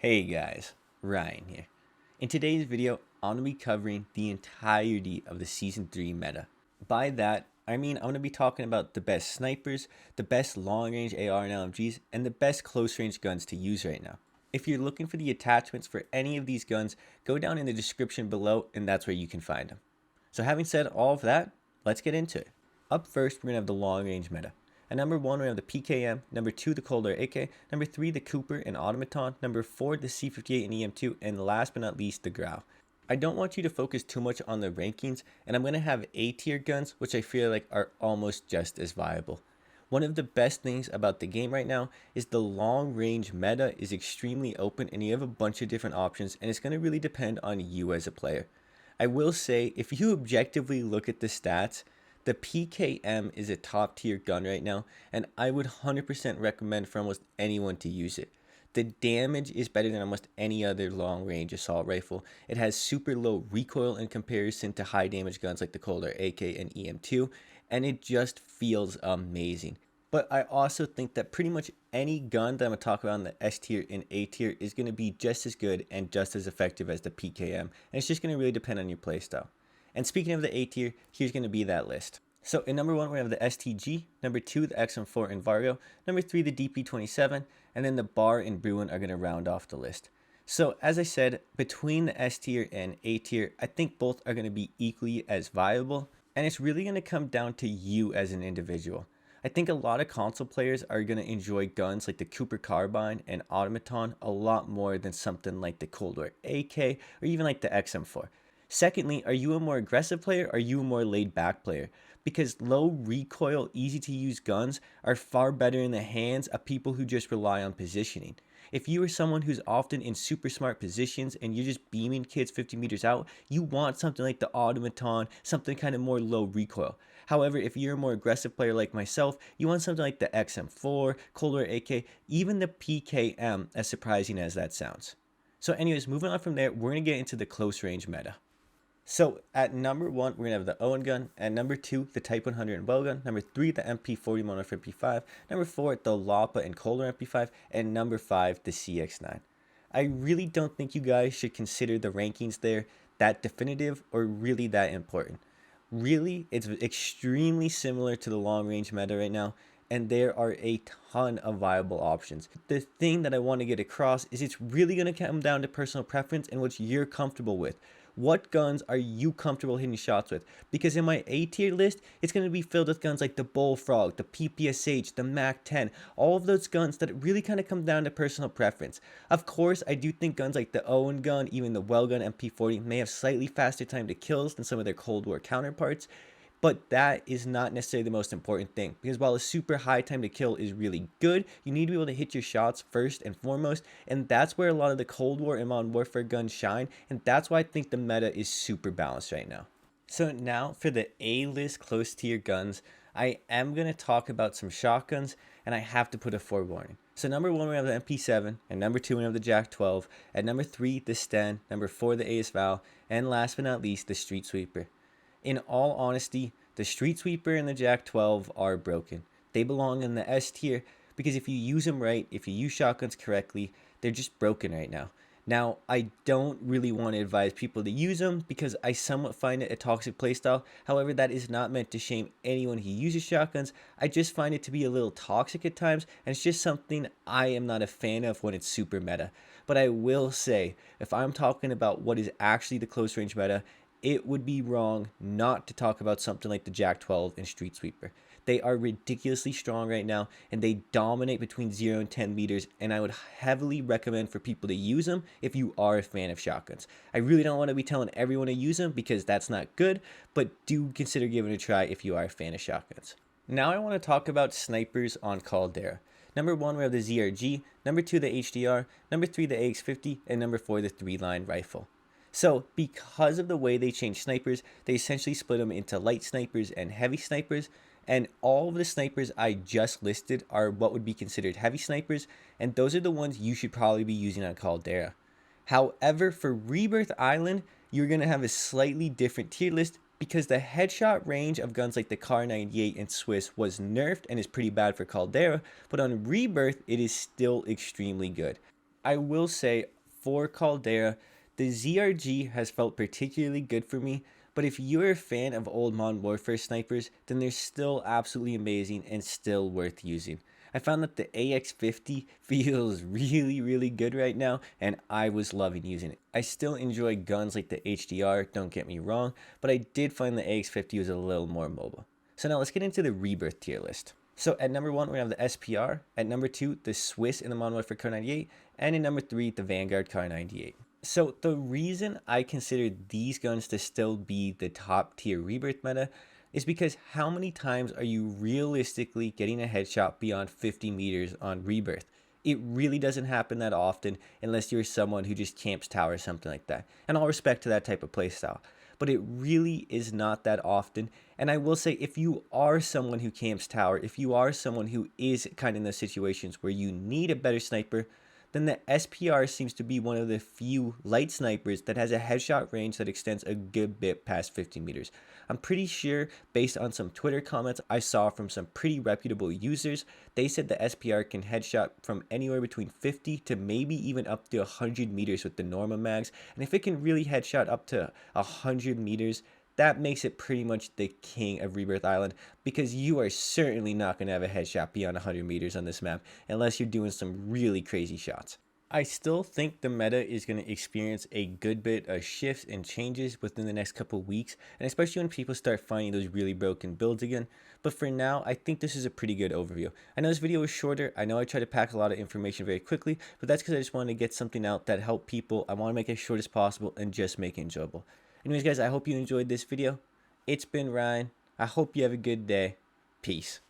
Hey guys, Ryan here. In today's video, I'm going to be covering the entirety of the Season 3 meta. By that, I mean I'm going to be talking about the best snipers, the best long-range AR and LMGs, and the best close-range guns to use right now. If you're looking for the attachments for any of these guns, go down in the description below and that's where you can find them. So having said all of that, let's get into it. Up first, we're going to have the long-range meta. At number 1, we have the PKM, number 2, the Calder AK, number 3, the Cooper and Automaton, number 4, the C58 and EM2, and last but not least, the Grau. I don't want you to focus too much on the rankings, and I'm going to have A-tier guns, which I feel like are almost just as viable. One of the best things about the game right now is the long-range meta is extremely open, and you have a bunch of different options, and it's going to really depend on you as a player. I will say, if you objectively look at the stats, the PKM is a top tier gun right now, and I would 100% recommend for almost anyone to use it. The damage is better than almost any other long range assault rifle. It has super low recoil in comparison to high damage guns like the Calder AK and EM2, and it just feels amazing. But I also think that pretty much any gun that I'm going to talk about in the S tier and A tier is going to be just as good and just as effective as the PKM, and it's just going to really depend on your playstyle. And speaking of the A tier, here's going to be that list. So in number 1, we have the STG, number 2, the XM4 and Vario, number 3, the DP27, and then the Bar and Bruin are going to round off the list. So as I said, between the S tier and A tier, I think both are going to be equally as viable, and it's really going to come down to you as an individual. I think a lot of console players are going to enjoy guns like the Cooper Carbine and Automaton a lot more than something like the Calder AK or even like the XM4. Secondly, are you a more aggressive player or are you a more laid back player? Because low recoil, easy to use guns are far better in the hands of people who just rely on positioning. If you are someone who's often in super smart positions and you're just beaming kids 50 meters out, you want something like the Automaton, something kind of more low recoil. However, if you're a more aggressive player like myself, you want something like the XM4, Calder AK, even the PKM, as surprising as that sounds. So anyways, moving on from there, we're going to get into the close range meta. So at number 1, we're going to have the Owen gun. At number 2, the Type 100 and Well gun. Number 3, the MP40 Mono for MP5. Number 4, the Lapa and Calder MP5. And number 5, the CX9. I really don't think you guys should consider the rankings there that definitive or really that important. Really, it's extremely similar to the long range meta right now, and there are a ton of viable options. The thing that I want to get across is it's really going to come down to personal preference and what you're comfortable with. What guns are you comfortable hitting shots with? Because in my A tier list, it's going to be filled with guns like the Bullfrog, the PPSH, the MAC-10, all of those guns that really kind of come down to personal preference. Of course, I do think guns like the Owen gun, even the Well gun MP40 may have slightly faster time to kills than some of their Cold War counterparts, but that is not necessarily the most important thing, because while a super high time to kill is really good, you need to be able to hit your shots first and foremost, and that's where a lot of the Cold War and Modern Warfare guns shine, and that's why I think the meta is super balanced right now. So now for the A-list close tier guns, I am going to talk about some shotguns, and I have to put a forewarning. So number 1, we have the MP7, and number 2, we have the JAK-12, at number 3, the Sten, number 4, the AS-Val, and last but not least, the Street Sweeper. In all honesty, the Street Sweeper and the JAK-12 are broken. They belong in the S tier because if you use them right, if you use shotguns correctly, they're just broken right now. Now, I don't really want to advise people to use them because I somewhat find it a toxic playstyle. However, that is not meant to shame anyone who uses shotguns. I just find it to be a little toxic at times, and it's just something I am not a fan of when it's super meta. But I will say, if I'm talking about what is actually the close range meta, it would be wrong not to talk about something like the JAK-12 and Street Sweeper. They are ridiculously strong right now, and they dominate between 0 and 10 meters, and I would heavily recommend for people to use them if you are a fan of shotguns. I really don't want to be telling everyone to use them because that's not good, but do consider giving it a try if you are a fan of shotguns. Now I want to talk about snipers on Caldera. Number 1, we have the ZRG, number 2, the HDR, number 3, the AX50, and number 4, the 3-line rifle. So because of the way they change snipers, they essentially split them into light snipers and heavy snipers, and all of the snipers I just listed are what would be considered heavy snipers, and those are the ones you should probably be using on Caldera. However, for Rebirth Island, you're going to have a slightly different tier list because the headshot range of guns like the Kar 98 and Swiss was nerfed and is pretty bad for Caldera, but on Rebirth, it is still extremely good. I will say for Caldera, the ZRG has felt particularly good for me, but if you're a fan of old Modern Warfare snipers, then they're still absolutely amazing and still worth using. I found that the AX50 feels really good right now, and I was loving using it. I still enjoy guns like the HDR, don't get me wrong, but I did find the AX50 was a little more mobile. So now let's get into the Rebirth tier list. So at number 1, we have the SPR. At number 2, the Swiss in the Modern Warfare Kar 98. And in number 3, the Vanguard Kar 98. So the reason I consider these guns to still be the top tier Rebirth meta is because how many times are you realistically getting a headshot beyond 50 meters on Rebirth? It really doesn't happen that often unless you're someone who just camps tower or something like that. And all respect to that type of playstyle. But it really is not that often. And I will say, if you are someone who camps tower, if you are someone who is kind of in those situations where you need a better sniper, then the SPR seems to be one of the few light snipers that has a headshot range that extends a good bit past 50 meters. I'm pretty sure, based on some Twitter comments I saw from some pretty reputable users, they said the SPR can headshot from anywhere between 50 to maybe even up to 100 meters with the Norma mags. And if it can really headshot up to 100 meters, that makes it pretty much the king of Rebirth Island, because you are certainly not going to have a headshot beyond 100 meters on this map unless you're doing some really crazy shots. I still think the meta is going to experience a good bit of shifts and changes within the next couple weeks, and especially when people start finding those really broken builds again. But for now, I think this is a pretty good overview. I know this video was shorter. I know I tried to pack a lot of information very quickly, but that's because I just wanted to get something out that helped people. I want to make it as short as possible and just make it enjoyable. Anyways, guys, I hope you enjoyed this video. It's been Ryan. I hope you have a good day. Peace.